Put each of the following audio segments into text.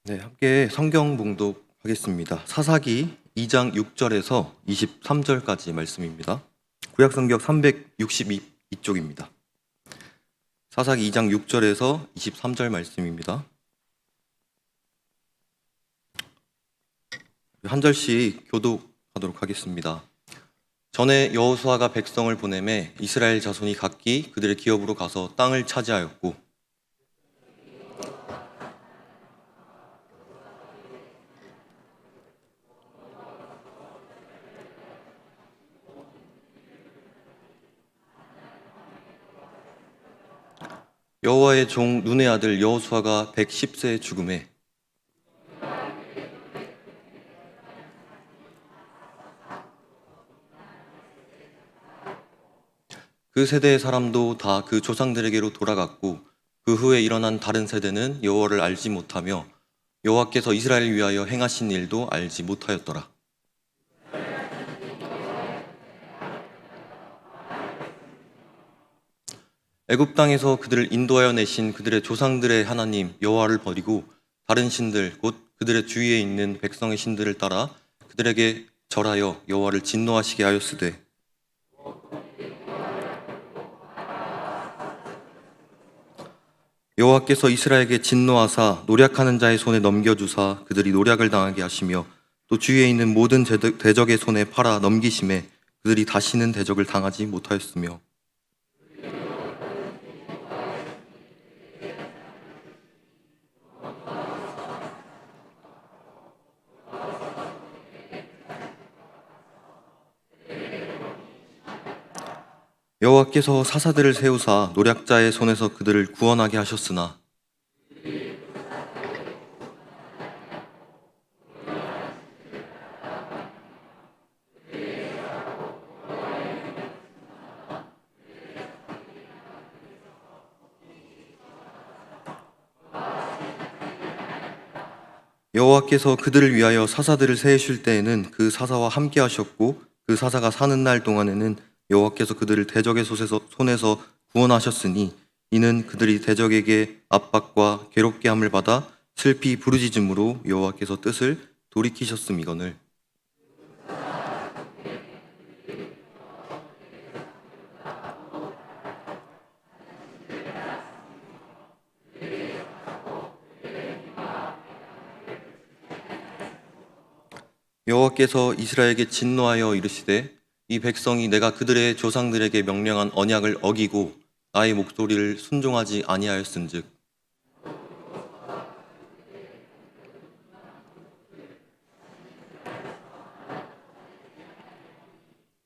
네, 함께 성경 봉독하겠습니다. 사사기 2장 6절에서 23절까지 말씀입니다. 구약 성경 362쪽입니다. 사사기 2장 6절에서 23절 말씀입니다. 한 절씩 교독하도록 하겠습니다. 전에 여호수아가 백성을 보내매 이스라엘 자손이 각기 그들의 기업으로 가서 땅을 차지하였고 여호와의 종 눈의 아들 여호수아가 110세에 죽음에 그 세대의 사람도 다 그 조상들에게로 돌아갔고 그 후에 일어난 다른 세대는 여호와를 알지 못하며 여호와께서 이스라엘을 위하여 행하신 일도 알지 못하였더라. 애굽 땅에서 그들을 인도하여 내신 그들의 조상들의 하나님 여호와를 버리고 다른 신들 곧 그들의 주위에 있는 백성의 신들을 따라 그들에게 절하여 여호와를 진노하시게 하였으되 여호와께서 이스라엘에게 진노하사 노략하는 자의 손에 넘겨주사 그들이 노략을 당하게 하시며 또 주위에 있는 모든 대적의 손에 팔아 넘기심에 그들이 다시는 대적을 당하지 못하였으며 여호와께서 사사들을 세우사 노략자의 손에서 그들을 구원하게 하셨으나 여호와께서 그들을 위하여 사사들을 세우실 때에는 그 사사와 함께 하셨고 그 사사가 사는 날 동안에는 여호와께서 그들을 대적의 손에서 구원하셨으니 이는 그들이 대적에게 압박과 괴롭게 함을 받아 슬피 부르짖음으로 여호와께서 뜻을 돌이키셨음이거늘. 여호와께서 이스라엘에게 진노하여 이르시되 이 백성이 내가 그들의 조상들에게 명령한 언약을 어기고 나의 목소리를 순종하지 아니하였은즉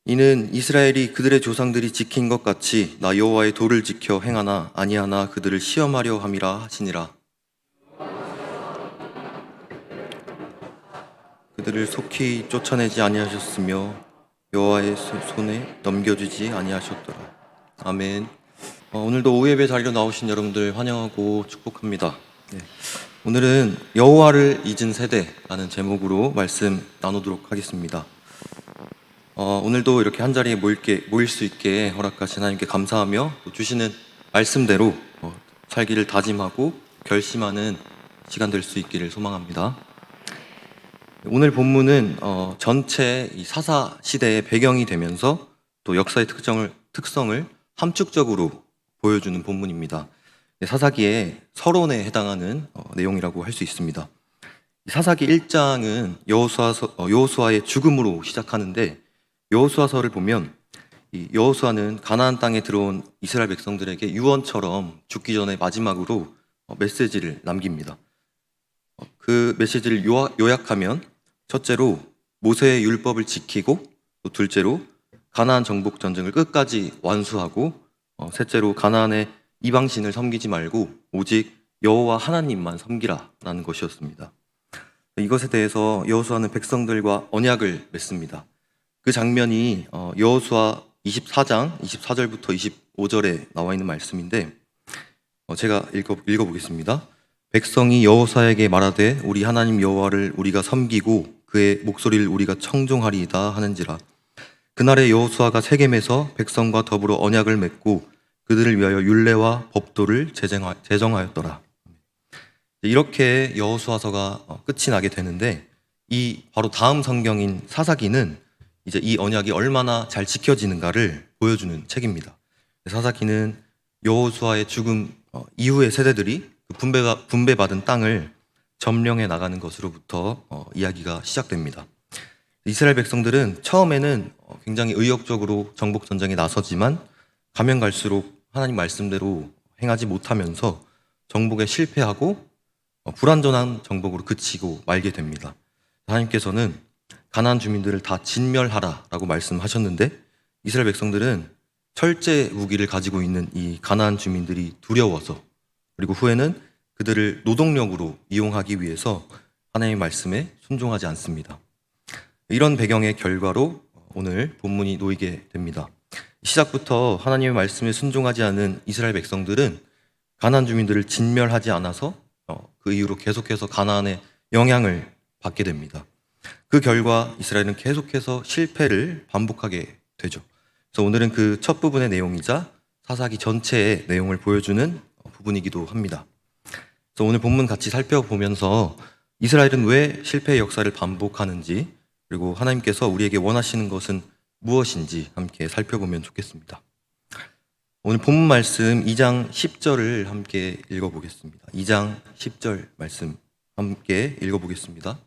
이는 이스라엘이 그들의 조상들이 지킨 것 같이 나 여호와의 도를 지켜 행하나 아니하나 그들을 시험하려 함이라 하시니라. 그들을 속히 쫓아내지 아니하셨으며 여호와의 손에 넘겨주지 아니하셨더라. 아멘. 오늘도 오예배 자리로 나오신 여러분들 환영하고 축복합니다. 네. 오늘은 여호와를 잊은 세대라는 제목으로 말씀 나누도록 하겠습니다. 오늘도 이렇게 한 자리에 모일 수 있게 허락하신 하나님께 감사하며 또 주시는 말씀대로 살기를 다짐하고 결심하는 시간 될 수 있기를 소망합니다. 오늘 본문은 전체 이 사사 시대의 배경이 되면서 또 역사의 특성을 함축적으로 보여주는 본문입니다. 사사기의 서론에 해당하는 내용이라고 할 수 있습니다. 사사기 1장은 여호수아의 죽음으로 시작하는데 여호수아서를 보면 이 여호수아는 가나안 땅에 들어온 이스라엘 백성들에게 유언처럼 죽기 전에 마지막으로 메시지를 남깁니다. 그 메시지를 요약하면 첫째로 모세의 율법을 지키고 또 둘째로 가나안 정복 전쟁을 끝까지 완수하고 셋째로 가나안의 이방신을 섬기지 말고 오직 여호와 하나님만 섬기라라는 것이었습니다. 이것에 대해서 여호수아는 백성들과 언약을 맺습니다. 그 장면이 여호수아 24장 24절부터 25절에 나와 있는 말씀인데 제가 읽어보겠습니다. 백성이 여호수아에게 말하되 우리 하나님 여호와를 우리가 섬기고 그의 목소리를 우리가 청종하리이다 하는지라. 그날에 여호수아가 세겜에서 백성과 더불어 언약을 맺고 그들을 위하여 율례와 법도를 제정하였더라. 이렇게 여호수아서가 끝이 나게 되는데, 이 바로 다음 성경인 사사기는 이제 이 언약이 얼마나 잘 지켜지는가를 보여주는 책입니다. 사사기는 여호수아의 죽음 이후의 세대들이 그 분배받은 땅을 점령해 나가는 것으로부터 이야기가 시작됩니다. 이스라엘 백성들은 처음에는 굉장히 의욕적으로 정복 전쟁에 나서지만 가면 갈수록 하나님 말씀대로 행하지 못하면서 정복에 실패하고 불완전한 정복으로 그치고 말게 됩니다. 하나님께서는 가나안 주민들을 다 진멸하라라고 말씀하셨는데, 이스라엘 백성들은 철제 무기를 가지고 있는 이 가나안 주민들이 두려워서, 그리고 후에는 그들을 노동력으로 이용하기 위해서 하나님의 말씀에 순종하지 않습니다. 이런 배경의 결과로 오늘 본문이 놓이게 됩니다. 시작부터 하나님의 말씀에 순종하지 않은 이스라엘 백성들은 가나안 주민들을 진멸하지 않아서 그 이후로 계속해서 가나안의 영향을 받게 됩니다. 그 결과 이스라엘은 계속해서 실패를 반복하게 되죠. 그래서 오늘은 그 첫 부분의 내용이자 사사기 전체의 내용을 보여주는 부분이기도 합니다. 그래서 오늘 본문 같이 살펴보면서 이스라엘은 왜 실패의 역사를 반복하는지, 그리고 하나님께서 우리에게 원하시는 것은 무엇인지 함께 살펴보면 좋겠습니다. 오늘 본문 말씀 2장 10절을 함께 읽어보겠습니다. 2장 10절 말씀 함께 읽어보겠습니다.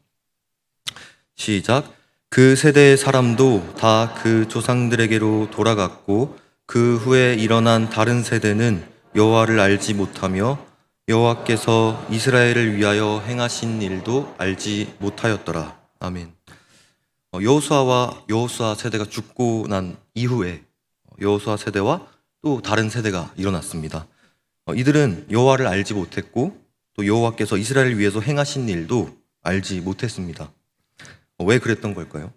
시작. 그 세대의 사람도 다 그 조상들에게로 돌아갔고 그 후에 일어난 다른 세대는 여호와를 알지 못하며 여호와께서 이스라엘을 위하여 행하신 일도 알지 못하였더라. 아멘. 여호수아와 여호수아 세대가 죽고 난 이후에 여호수아 세대와 또 다른 세대가 일어났습니다. 이들은 여호와를 알지 못했고 또 여호와께서 이스라엘을 위해서 행하신 일도 알지 못했습니다. 왜 그랬던 걸까요?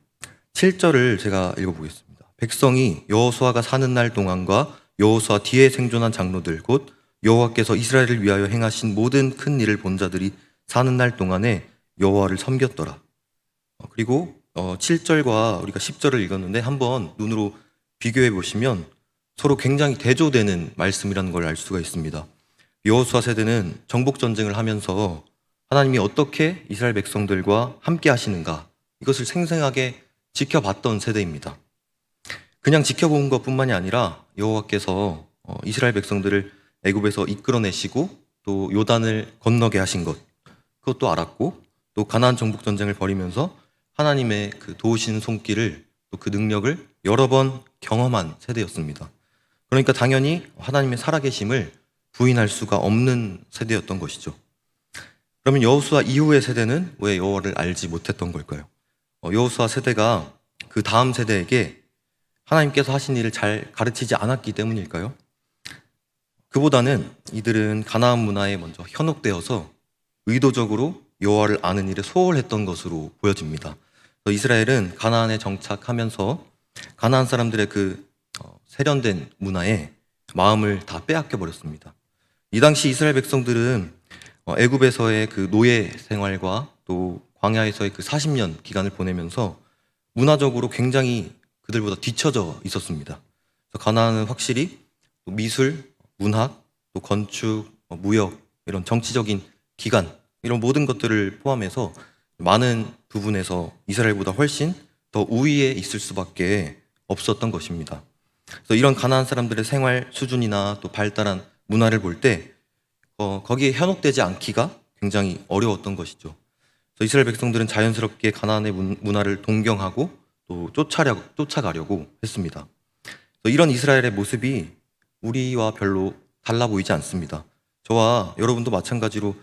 7절을 제가 읽어보겠습니다. 백성이 여호수아가 사는 날 동안과 여호수아 뒤에 생존한 장로들 곧 여호와께서 이스라엘을 위하여 행하신 모든 큰 일을 본 자들이 사는 날 동안에 여호와를 섬겼더라. 그리고 7절과 우리가 10절을 읽었는데 한번 눈으로 비교해 보시면 서로 굉장히 대조되는 말씀이라는 걸 알 수가 있습니다. 여호수아 세대는 정복 전쟁을 하면서 하나님이 어떻게 이스라엘 백성들과 함께 하시는가, 이것을 생생하게 지켜봤던 세대입니다. 그냥 지켜본 것뿐만이 아니라 여호와께서 이스라엘 백성들을 애굽에서 이끌어내시고 또 요단을 건너게 하신 것, 그것도 알았고, 또 가나안 정복 전쟁을 벌이면서 하나님의 그 도우시는 손길을, 또 그 능력을 여러 번 경험한 세대였습니다. 그러니까 당연히 하나님의 살아계심을 부인할 수가 없는 세대였던 것이죠. 그러면 여호수아 이후의 세대는 왜 여호와를 알지 못했던 걸까요? 여호수아 세대가 그 다음 세대에게 하나님께서 하신 일을 잘 가르치지 않았기 때문일까요? 그보다는 이들은 가나안 문화에 먼저 현혹되어서 의도적으로 여호와를 아는 일에 소홀했던 것으로 보여집니다. 이스라엘은 가나안에 정착하면서 가나안 사람들의 그 세련된 문화에 마음을 다 빼앗겨 버렸습니다. 이 당시 이스라엘 백성들은 애굽에서의 그 노예 생활과 또 광야에서의 그 40년 기간을 보내면서 문화적으로 굉장히 그들보다 뒤처져 있었습니다. 그래서 가나안은 확실히 또 미술, 문학, 또 건축, 무역, 이런 정치적인 기관, 이런 모든 것들을 포함해서 많은 부분에서 이스라엘보다 훨씬 더 우위에 있을 수밖에 없었던 것입니다. 그래서 이런 가나안 사람들의 생활 수준이나 또 발달한 문화를 볼 때 거기에 현혹되지 않기가 굉장히 어려웠던 것이죠. 그래서 이스라엘 백성들은 자연스럽게 가나안의 문화를 동경하고 또 쫓아가려고 했습니다. 그래서 이런 이스라엘의 모습이 우리와 별로 달라 보이지 않습니다. 저와 여러분도 마찬가지로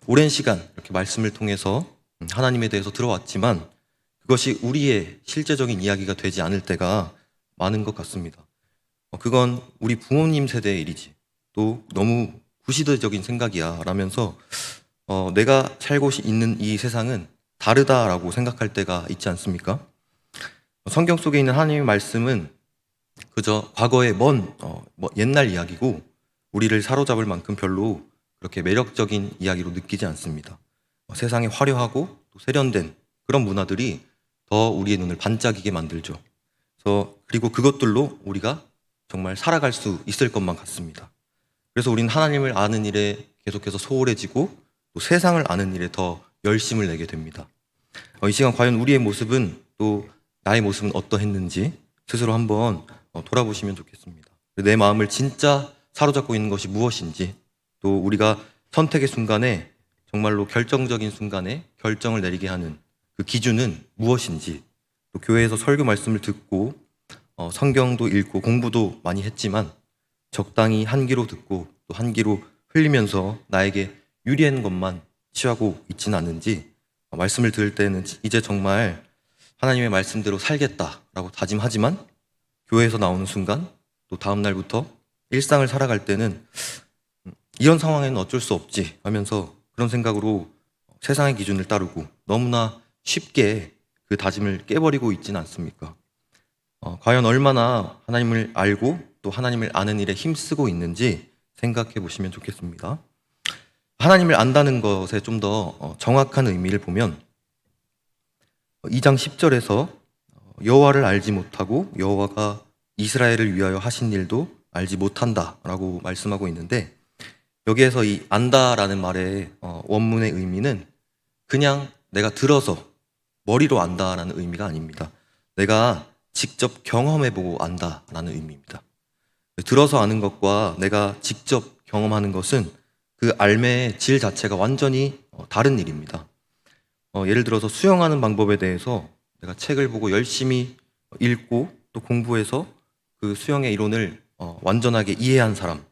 오랜 시간 이렇게 말씀을 통해서 하나님에 대해서 들어왔지만 그것이 우리의 실제적인 이야기가 되지 않을 때가 많은 것 같습니다. 그건 우리 부모님 세대의 일이지, 또 너무 구시대적인 생각이야 라면서 내가 살고 있는 이 세상은 다르다라고 생각할 때가 있지 않습니까? 성경 속에 있는 하나님의 말씀은 그저 과거의 옛날 이야기고 우리를 사로잡을 만큼 별로 그렇게 매력적인 이야기로 느끼지 않습니다. 세상에 화려하고 또 세련된 그런 문화들이 더 우리의 눈을 반짝이게 만들죠. 그리고 그것들로 우리가 정말 살아갈 수 있을 것만 같습니다. 그래서 우리는 하나님을 아는 일에 계속해서 소홀해지고 또 세상을 아는 일에 더 열심을 내게 됩니다. 이 시간 과연 우리의 모습은 또 나의 모습은 어떠했는지 스스로 한번 돌아보시면 좋겠습니다. 내 마음을 진짜 사로잡고 있는 것이 무엇인지, 또 우리가 선택의 순간에 정말로 결정적인 순간에 결정을 내리게 하는 그 기준은 무엇인지, 또 교회에서 설교 말씀을 듣고 성경도 읽고 공부도 많이 했지만 적당히 한 귀로 듣고 또 한 귀로 흘리면서 나에게 유리한 것만 취하고 있지는 않는지, 말씀을 들을 때는 이제 정말 하나님의 말씀대로 살겠다라고 다짐하지만 교회에서 나오는 순간 또 다음 날부터 일상을 살아갈 때는 이런 상황에는 어쩔 수 없지 하면서 그런 생각으로 세상의 기준을 따르고 너무나 쉽게 그 다짐을 깨버리고 있지는 않습니까? 과연 얼마나 하나님을 알고 또 하나님을 아는 일에 힘쓰고 있는지 생각해 보시면 좋겠습니다. 하나님을 안다는 것에 좀 더 정확한 의미를 보면 2장 10절에서 여호와를 알지 못하고 여호와가 이스라엘을 위하여 하신 일도 알지 못한다라고 말씀하고 있는데, 여기에서 이 안다라는 말의 원문의 의미는 그냥 내가 들어서 머리로 안다라는 의미가 아닙니다. 내가 직접 경험해보고 안다라는 의미입니다. 들어서 아는 것과 내가 직접 경험하는 것은 그 알매의 질 자체가 완전히 다른 일입니다. 예를 들어서 수영하는 방법에 대해서 내가 책을 보고 열심히 읽고 또 공부해서 그 수영의 이론을 완전하게 이해한 사람,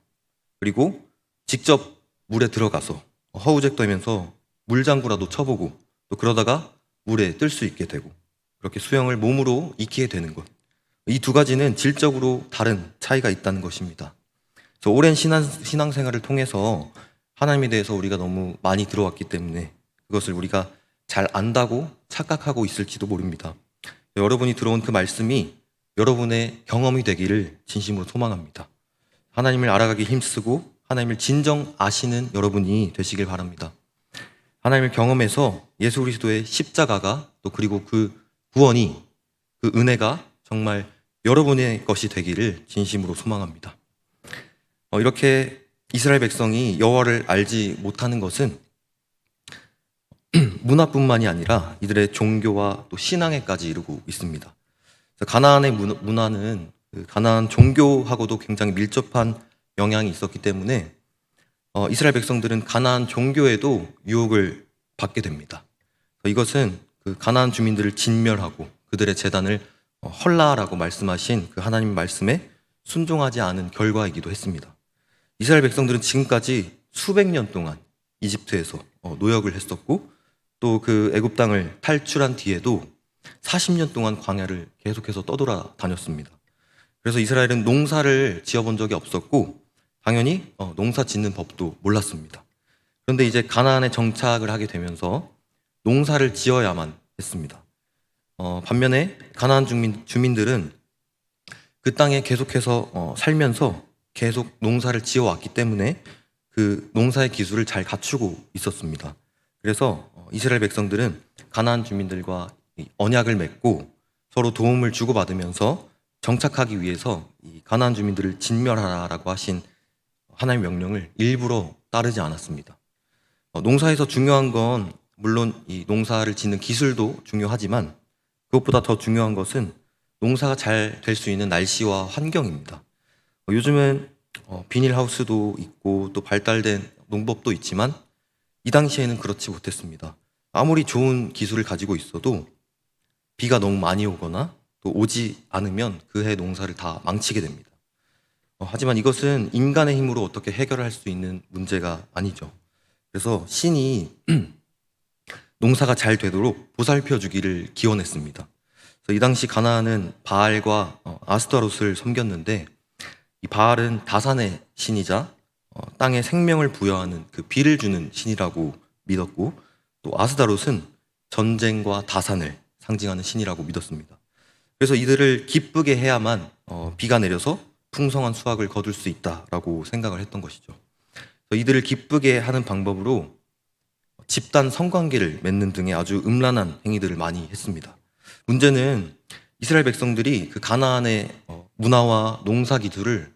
그리고 직접 물에 들어가서 허우적 떨면서 물장구라도 쳐보고 또 그러다가 물에 뜰 수 있게 되고 그렇게 수영을 몸으로 익히게 되는 것, 이 두 가지는 질적으로 다른 차이가 있다는 것입니다. 그래서 오랜 신앙생활을 통해서 하나님에 대해서 우리가 너무 많이 들어왔기 때문에 그것을 우리가 잘 안다고 착각하고 있을지도 모릅니다. 여러분이 들어온 그 말씀이 여러분의 경험이 되기를 진심으로 소망합니다. 하나님을 알아가기 힘쓰고 하나님을 진정 아시는 여러분이 되시길 바랍니다. 하나님을 경험해서 예수 그리스도의 십자가가 또 그리고 그 구원이, 그 은혜가 정말 여러분의 것이 되기를 진심으로 소망합니다. 이렇게 이스라엘 백성이 여호와를 알지 못하는 것은 문화뿐만이 아니라 이들의 종교와 또 신앙에까지 이르고 있습니다. 가나안의 문화는 가나안 종교하고도 굉장히 밀접한 영향이 있었기 때문에 이스라엘 백성들은 가나안 종교에도 유혹을 받게 됩니다. 이것은 그 가나안 주민들을 진멸하고 그들의 제단을 헐라라고 말씀하신 그 하나님 말씀에 순종하지 않은 결과이기도 했습니다. 이스라엘 백성들은 지금까지 수백 년 동안 이집트에서 노역을 했었고 또 그 애굽 땅을 탈출한 뒤에도 40년 동안 광야를 계속해서 떠돌아 다녔습니다. 그래서 이스라엘은 농사를 지어본 적이 없었고 당연히 농사 짓는 법도 몰랐습니다. 그런데 이제 가나안에 정착을 하게 되면서 농사를 지어야만 했습니다. 반면에 가나안 주민들은 그 땅에 계속해서 살면서 계속 농사를 지어왔기 때문에 그 농사의 기술을 잘 갖추고 있었습니다. 그래서 이스라엘 백성들은 가나안 주민들과 언약을 맺고 서로 도움을 주고받으면서 정착하기 위해서 이 가나안 주민들을 진멸하라라고 하신 하나님의 명령을 일부러 따르지 않았습니다. 농사에서 중요한 건 물론 이 농사를 짓는 기술도 중요하지만 그것보다 더 중요한 것은 농사가 잘 될 수 있는 날씨와 환경입니다. 요즘은 비닐하우스도 있고 또 발달된 농법도 있지만 이 당시에는 그렇지 못했습니다. 아무리 좋은 기술을 가지고 있어도 비가 너무 많이 오거나 또 오지 않으면 그 해 농사를 다 망치게 됩니다. 하지만 이것은 인간의 힘으로 어떻게 해결할 수 있는 문제가 아니죠. 그래서 신이 농사가 잘 되도록 보살펴 주기를 기원했습니다. 그래서 이 당시 가나안은 바알과 아스타롯을 섬겼는데 이 바알은 다산의 신이자 땅에 생명을 부여하는 그 비를 주는 신이라고 믿었고 또 아스타롯은 전쟁과 다산을 상징하는 신이라고 믿었습니다. 그래서 이들을 기쁘게 해야만 비가 내려서 풍성한 수확을 거둘 수 있다라고 생각을 했던 것이죠. 그래서 이들을 기쁘게 하는 방법으로 집단 성관계를 맺는 등의 아주 음란한 행위들을 많이 했습니다. 문제는 이스라엘 백성들이 그 가나안의 문화와 농사 기술을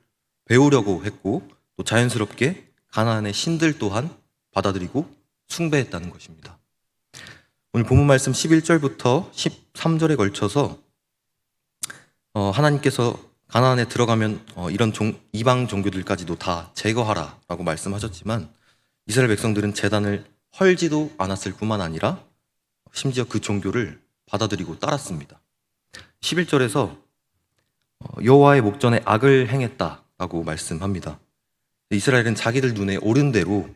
배우려고 했고 또 자연스럽게 가나안의 신들 또한 받아들이고 숭배했다는 것입니다. 오늘 본문 말씀 11절부터 13절에 걸쳐서 하나님께서 가나안에 들어가면 이런 이방 종교들까지도 다 제거하라라고 말씀하셨지만 이스라엘 백성들은 제단을 헐지도 않았을 뿐만 아니라 심지어 그 종교를 받아들이고 따랐습니다. 11절에서 여호와의 목전에 악을 행했다라고 말씀합니다. 이스라엘은 자기들 눈에 옳은 대로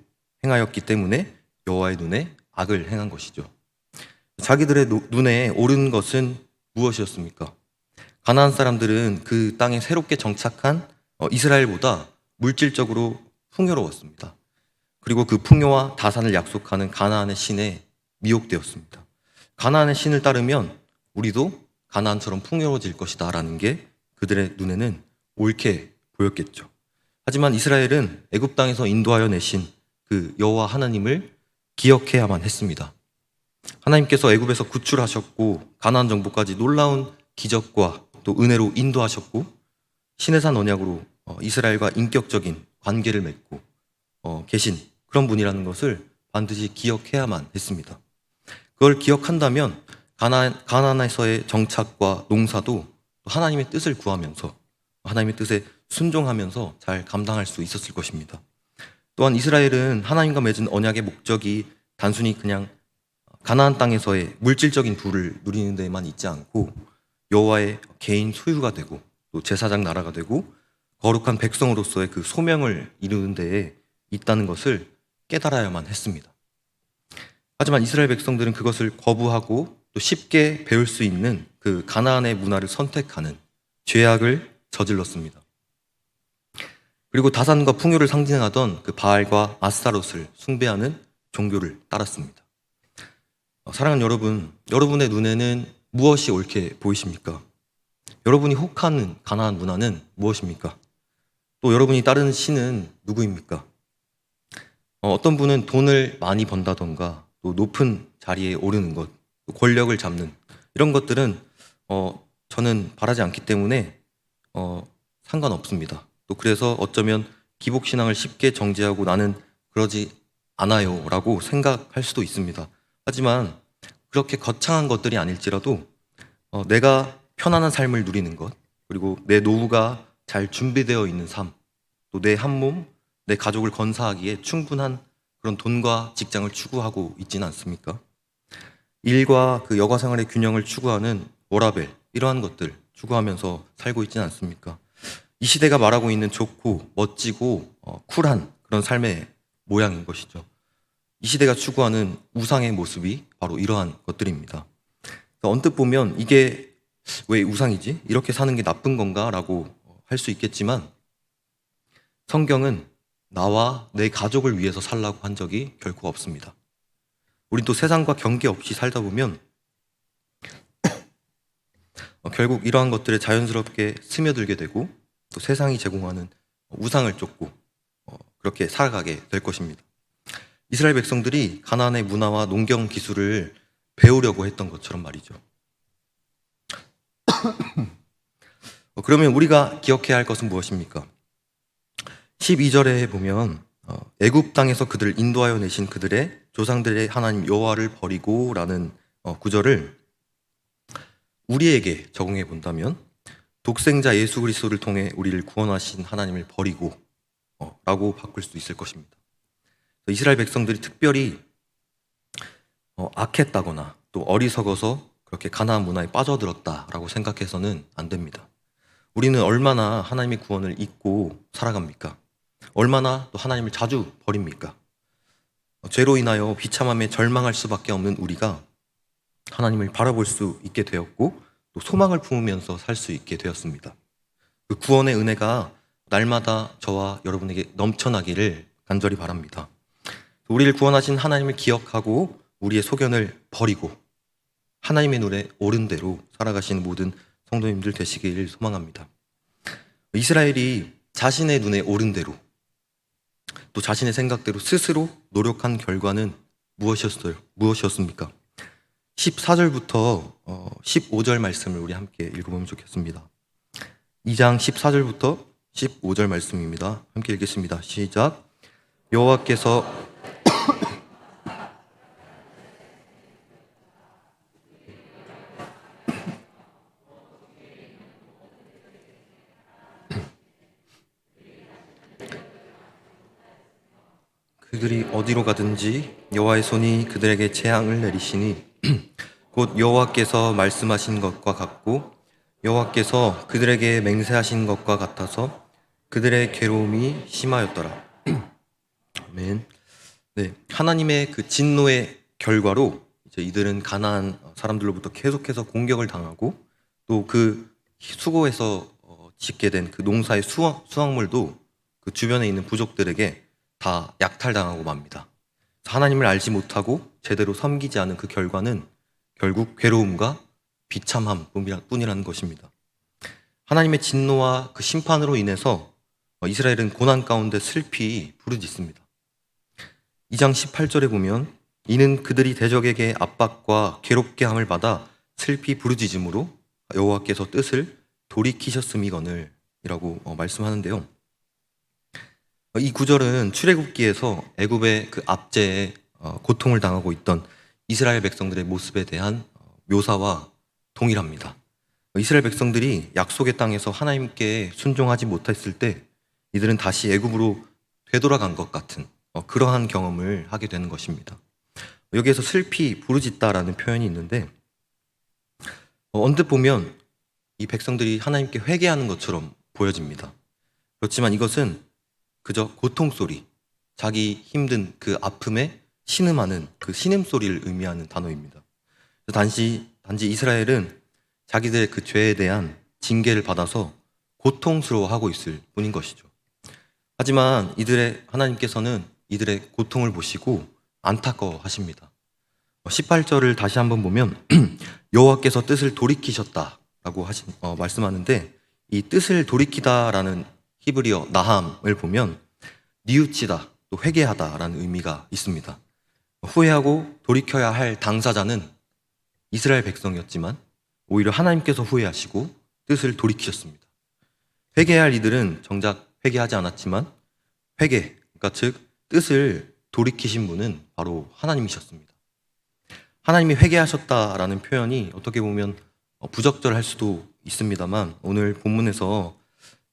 행하였기 때문에 여호와의 눈에 악을 행한 것이죠. 자기들의 눈에 옳은 것은 무엇이었습니까? 가나안 사람들은 그 땅에 새롭게 정착한 이스라엘보다 물질적으로 풍요로웠습니다. 그리고 그 풍요와 다산을 약속하는 가나안의 신에 미혹되었습니다. 가나안의 신을 따르면 우리도 가나안처럼 풍요로워질 것이다 라는 게 그들의 눈에는 옳게 보였겠죠. 하지만 이스라엘은 애굽 땅에서 인도하여 내신 그 여호와 하나님을 기억해야만 했습니다. 하나님께서 애굽에서 구출하셨고 가나안 정복까지 놀라운 기적과 또 은혜로 인도하셨고 시내산 언약으로 이스라엘과 인격적인 관계를 맺고 계신 그런 분이라는 것을 반드시 기억해야만 했습니다. 그걸 기억한다면 가나안에서의 정착과 농사도 하나님의 뜻을 구하면서 하나님의 뜻에 순종하면서 잘 감당할 수 있었을 것입니다. 또한 이스라엘은 하나님과 맺은 언약의 목적이 단순히 그냥 가나안 땅에서의 물질적인 부를 누리는 데만 있지 않고 여호와의 개인 소유가 되고 또 제사장 나라가 되고 거룩한 백성으로서의 그 소명을 이루는 데에 있다는 것을 깨달아야만 했습니다. 하지만 이스라엘 백성들은 그것을 거부하고 또 쉽게 배울 수 있는 그 가나안의 문화를 선택하는 죄악을 저질렀습니다. 그리고 다산과 풍요를 상징하던 그 바알과 아스타롯을 숭배하는 종교를 따랐습니다. 사랑하는 여러분, 여러분의 눈에는 무엇이 옳게 보이십니까? 여러분이 혹하는 가나안 문화는 무엇입니까? 또 여러분이 따르는 신은 누구입니까? 어떤 분은 돈을 많이 번다던가 또 높은 자리에 오르는 것, 또 권력을 잡는 이런 것들은 저는 바라지 않기 때문에 상관없습니다. 또 그래서 어쩌면 기복신앙을 쉽게 정죄하고 나는 그러지 않아요 라고 생각할 수도 있습니다. 하지만 그렇게 거창한 것들이 아닐지라도 내가 편안한 삶을 누리는 것, 그리고 내 노후가 잘 준비되어 있는 삶, 또 내 한 몸, 내 가족을 건사하기에 충분한 그런 돈과 직장을 추구하고 있지는 않습니까? 일과 그 여가 생활의 균형을 추구하는 워라밸, 이러한 것들 추구하면서 살고 있지는 않습니까? 이 시대가 말하고 있는 좋고 멋지고 쿨한 그런 삶의 모양인 것이죠. 이 시대가 추구하는 우상의 모습이 바로 이러한 것들입니다. 언뜻 보면 이게 왜 우상이지? 이렇게 사는 게 나쁜 건가? 라고 할 수 있겠지만 성경은 나와 내 가족을 위해서 살라고 한 적이 결코 없습니다. 우린 또 세상과 경계 없이 살다 보면 결국 이러한 것들에 자연스럽게 스며들게 되고 또 세상이 제공하는 우상을 쫓고 그렇게 살아가게 될 것입니다. 이스라엘 백성들이 가나안의 문화와 농경 기술을 배우려고 했던 것처럼 말이죠. 그러면 우리가 기억해야 할 것은 무엇입니까? 12절에 보면 애굽 땅에서 그들을 인도하여 내신 그들의 조상들의 하나님 여호와를 버리고 라는 구절을 우리에게 적용해 본다면 독생자 예수 그리스도를 통해 우리를 구원하신 하나님을 버리고 라고 바꿀 수 있을 것입니다. 이스라엘 백성들이 특별히 악했다거나 또 어리석어서 그렇게 가나안 문화에 빠져들었다라고 생각해서는 안 됩니다. 우리는 얼마나 하나님의 구원을 잊고 살아갑니까? 얼마나 또 하나님을 자주 버립니까? 죄로 인하여 비참함에 절망할 수밖에 없는 우리가 하나님을 바라볼 수 있게 되었고 또 소망을 품으면서 살 수 있게 되었습니다. 그 구원의 은혜가 날마다 저와 여러분에게 넘쳐나기를 간절히 바랍니다. 우리를 구원하신 하나님을 기억하고 우리의 소견을 버리고 하나님의 눈에 옳은 대로 살아가시는 모든 성도님들 되시길 소망합니다. 이스라엘이 자신의 눈에 옳은 대로 또 자신의 생각대로 스스로 노력한 결과는 무엇이었습니까? 14절부터 15절 말씀을 우리 함께 읽어보면 좋겠습니다. 2장 14절부터 15절 말씀입니다. 함께 읽겠습니다. 시작. 여호와께서 그들이 어디로 가든지 여호와의 손이 그들에게 재앙을 내리시니 곧 여호와께서 말씀하신 것과 같고 여호와께서 그들에게 맹세하신 것과 같아서 그들의 괴로움이 심하였더라. 아멘. 네, 하나님의 그 진노의 결과로 이제 이들은 가나안 사람들로부터 계속해서 공격을 당하고 또 그 수고해서 짓게 된 그 농사의 수확물도 그 주변에 있는 부족들에게 다 약탈당하고 맙니다. 하나님을 알지 못하고 제대로 섬기지 않은 그 결과는 결국 괴로움과 비참함 뿐이라는 것입니다. 하나님의 진노와 그 심판으로 인해서 이스라엘은 고난 가운데 슬피 부르짖습니다. 2장 18절에 보면 이는 그들이 대적에게 압박과 괴롭게 함을 받아 슬피 부르짖음으로 여호와께서 뜻을 돌이키셨음이거늘 이라고 말씀하는데요. 이 구절은 출애굽기에서 애굽의 그 압제에 고통을 당하고 있던 이스라엘 백성들의 모습에 대한 묘사와 동일합니다. 이스라엘 백성들이 약속의 땅에서 하나님께 순종하지 못했을 때 이들은 다시 애굽으로 되돌아간 것 같은 그러한 경험을 하게 되는 것입니다. 여기에서 슬피 부르짖다라는 표현이 있는데 언뜻 보면 이 백성들이 하나님께 회개하는 것처럼 보여집니다. 그렇지만 이것은 그저 고통소리, 자기 힘든 그 아픔에 신음하는 그 신음소리를 의미하는 단어입니다. 단지 이스라엘은 자기들의 그 죄에 대한 징계를 받아서 고통스러워하고 있을 뿐인 것이죠. 하지만 하나님께서는 이들의 고통을 보시고 안타까워하십니다. 18절을 다시 한번 보면 여호와께서 뜻을 돌이키셨다라고 말씀하는데 이 뜻을 돌이키다라는 히브리어 나함을 보면 뉘우치다, 또 회개하다라는 의미가 있습니다. 후회하고 돌이켜야 할 당사자는 이스라엘 백성이었지만 오히려 하나님께서 후회하시고 뜻을 돌이키셨습니다. 회개할 이들은 정작 회개하지 않았지만 그러니까 즉 뜻을 돌이키신 분은 바로 하나님이셨습니다. 하나님이 회개하셨다라는 표현이 어떻게 보면 부적절할 수도 있습니다만 오늘 본문에서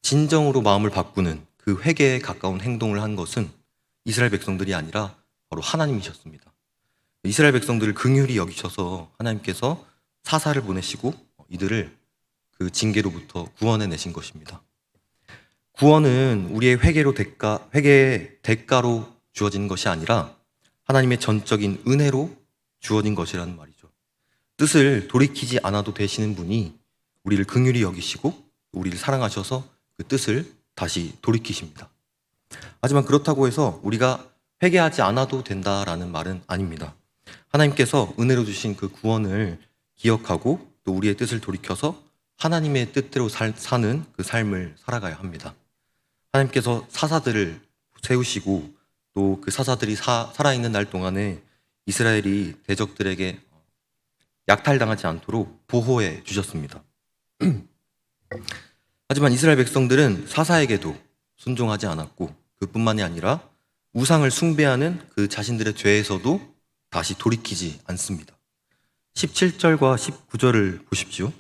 진정으로 마음을 바꾸는 그 회개에 가까운 행동을 한 것은 이스라엘 백성들이 아니라 바로 하나님이셨습니다. 이스라엘 백성들을 긍휼히 여기셔서 하나님께서 사사를 보내시고 이들을 그 징계로부터 구원해 내신 것입니다. 구원은 우리의 회개의 대가로 주어진 것이 아니라 하나님의 전적인 은혜로 주어진 것이라는 말이죠. 뜻을 돌이키지 않아도 되시는 분이 우리를 긍휼히 여기시고 우리를 사랑하셔서 그 뜻을 다시 돌이키십니다. 하지만 그렇다고 해서 우리가 회개하지 않아도 된다라는 말은 아닙니다. 하나님께서 은혜로 주신 그 구원을 기억하고 또 우리의 뜻을 돌이켜서 하나님의 뜻대로 사는 그 삶을 살아가야 합니다. 하나님께서 사사들을 세우시고 또 그 사사들이 살아있는 날 동안에 이스라엘이 대적들에게 약탈당하지 않도록 보호해 주셨습니다. 하지만 이스라엘 백성들은 사사에게도 순종하지 않았고 그뿐만이 아니라 우상을 숭배하는 그 자신들의 죄에서도 다시 돌이키지 않습니다. 17절과 19절을 보십시오.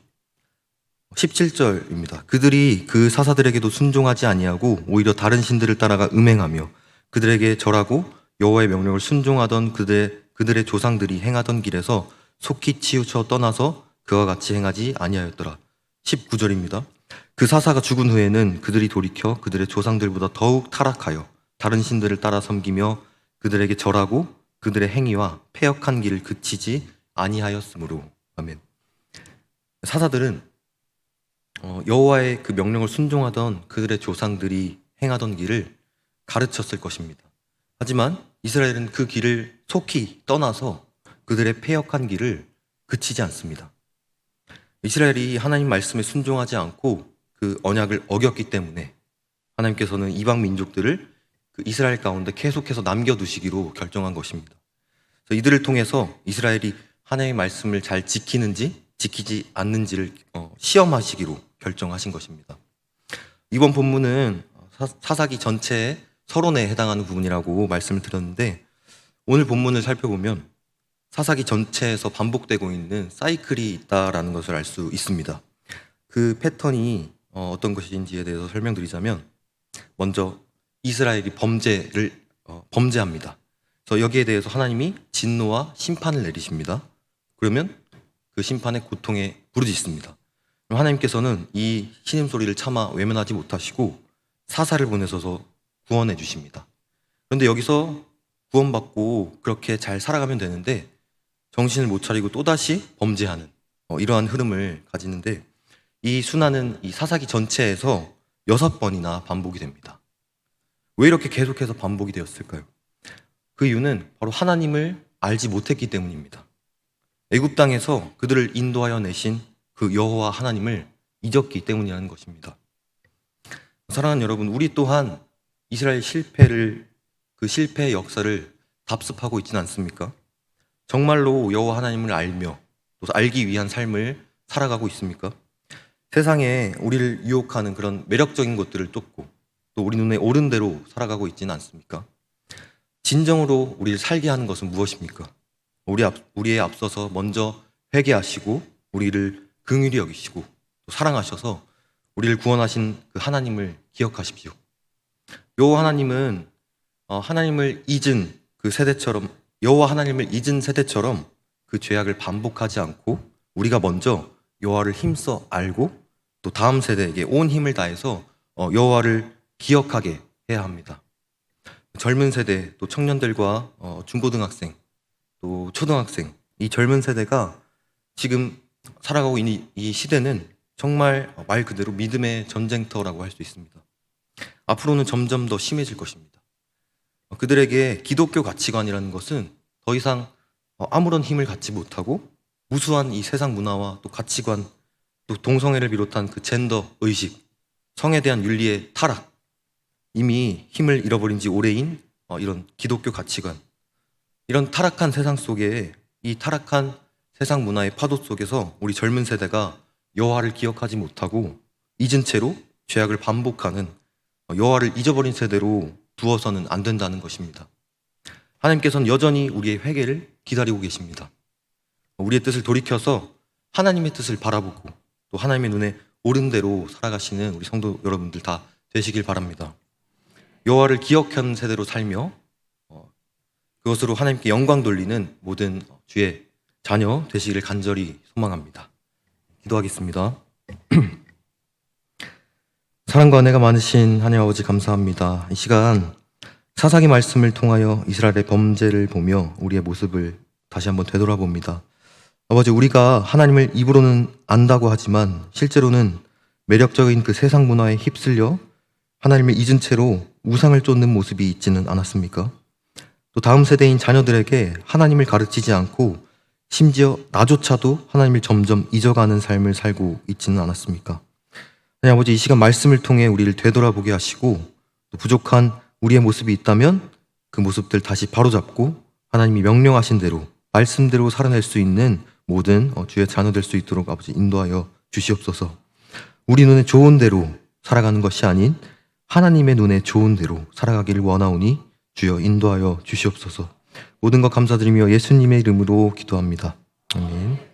17절입니다. 그들이 그 사사들에게도 순종하지 아니하고 오히려 다른 신들을 따라가 음행하며 그들에게 절하고 여호와의 명령을 순종하던 그들의 조상들이 행하던 길에서 속히 치우쳐 떠나서 그와 같이 행하지 아니하였더라. 19절입니다. 그 사사가 죽은 후에는 그들이 돌이켜 그들의 조상들보다 더욱 타락하여 다른 신들을 따라 섬기며 그들에게 절하고 그들의 행위와 패역한 길을 그치지 아니하였으므로. 아멘. 사사들은 여호와의 그 명령을 순종하던 그들의 조상들이 행하던 길을 가르쳤을 것입니다. 하지만 이스라엘은 그 길을 속히 떠나서 그들의 패역한 길을 그치지 않습니다. 이스라엘이 하나님 말씀에 순종하지 않고 그 언약을 어겼기 때문에 하나님께서는 이방 민족들을 그 이스라엘 가운데 계속해서 남겨두시기로 결정한 것입니다. 그래서 이들을 통해서 이스라엘이 하나님의 말씀을 잘 지키는지 지키지 않는지를 시험하시기로 결정하신 것입니다. 이번 본문은 사사기 전체의 서론에 해당하는 부분이라고 말씀을 드렸는데 오늘 본문을 살펴보면 사사기 전체에서 반복되고 있는 사이클이 있다라는 것을 알 수 있습니다. 그 패턴이 어떤 것인지에 대해서 설명드리자면 먼저 이스라엘이 범죄를 범죄합니다. 그래서 여기에 대해서 하나님이 진노와 심판을 내리십니다. 그러면 그 심판의 고통에 부르짖습니다. 그럼 하나님께서는 이 신음소리를 차마 외면하지 못하시고 사사를 보내셔서 구원해 주십니다. 그런데 여기서 구원받고 그렇게 잘 살아가면 되는데 정신을 못 차리고 또다시 범죄하는 이러한 흐름을 가지는데, 이 순환은 이 사사기 전체에서 6번이나 반복이 됩니다. 왜 이렇게 계속해서 반복이 되었을까요? 그 이유는 바로 하나님을 알지 못했기 때문입니다. 애굽 땅에서 그들을 인도하여 내신 그 여호와 하나님을 잊었기 때문이라는 것입니다. 사랑하는 여러분, 우리 또한 이스라엘 그 실패의 역사를 답습하고 있지는 않습니까? 정말로 여호와 하나님을 알며 또 알기 위한 삶을 살아가고 있습니까? 세상에 우리를 유혹하는 그런 매력적인 것들을 쫓고 또 우리 눈에 옳은 대로 살아가고 있지는 않습니까? 진정으로 우리를 살게 하는 것은 무엇입니까? 우리에 앞서서 먼저 회개하시고 우리를 긍휼히 여기시고 또 사랑하셔서 우리를 구원하신 그 하나님을 기억하십시오. 여호와 하나님은 하나님을 잊은 그 세대처럼, 여호와 하나님을 잊은 세대처럼 그 죄악을 반복하지 않고 우리가 먼저 여호와를 힘써 알고 또 다음 세대에게 온 힘을 다해서 여호와를 기억하게 해야 합니다. 젊은 세대, 또 청년들과 중고등학생, 또 초등학생, 이 젊은 세대가 지금 살아가고 있는 이 시대는 정말 말 그대로 믿음의 전쟁터라고 할 수 있습니다. 앞으로는 점점 더 심해질 것입니다. 그들에게 기독교 가치관이라는 것은 더 이상 아무런 힘을 갖지 못하고 무수한 이 세상 문화와 또 가치관, 또 동성애를 비롯한 그 젠더 의식, 성에 대한 윤리의 타락, 이미 힘을 잃어버린 지 오래인 이런 기독교 가치관, 이런 타락한 세상 속에, 이 타락한 세상 문화의 파도 속에서 우리 젊은 세대가 여호와를 기억하지 못하고 잊은 채로 죄악을 반복하는 여호와를 잊어버린 세대로 두어서는 안 된다는 것입니다. 하나님께서는 여전히 우리의 회개를 기다리고 계십니다. 우리의 뜻을 돌이켜서 하나님의 뜻을 바라보고 또 하나님의 눈에 옳은 대로 살아가시는 우리 성도 여러분들 다 되시길 바랍니다. 여호와를 기억하는 세대로 살며 그것으로 하나님께 영광 돌리는 모든 주의 자녀 되시기를 간절히 소망합니다. 기도하겠습니다. 사랑과 은혜가 많으신 하나님 아버지, 감사합니다. 이 시간 사사기 말씀을 통하여 이스라엘의 범죄를 보며 우리의 모습을 다시 한번 되돌아봅니다. 아버지, 우리가 하나님을 입으로는 안다고 하지만 실제로는 매력적인 그 세상 문화에 휩쓸려 하나님을 잊은 채로 우상을 쫓는 모습이 있지는 않았습니까? 또 다음 세대인 자녀들에게 하나님을 가르치지 않고 심지어 나조차도 하나님을 점점 잊어가는 삶을 살고 있지는 않았습니까? 하나님 아버지, 이 시간 말씀을 통해 우리를 되돌아보게 하시고 또 부족한 우리의 모습이 있다면 그 모습들 다시 바로잡고 하나님이 명령하신 대로 말씀대로 살아낼 수 있는 모든 주의 자녀 될 수 있도록 아버지 인도하여 주시옵소서. 우리 눈에 좋은 대로 살아가는 것이 아닌 하나님의 눈에 좋은 대로 살아가기를 원하오니 주여 인도하여 주시옵소서. 모든 것 감사드리며 예수님의 이름으로 기도합니다. 아멘.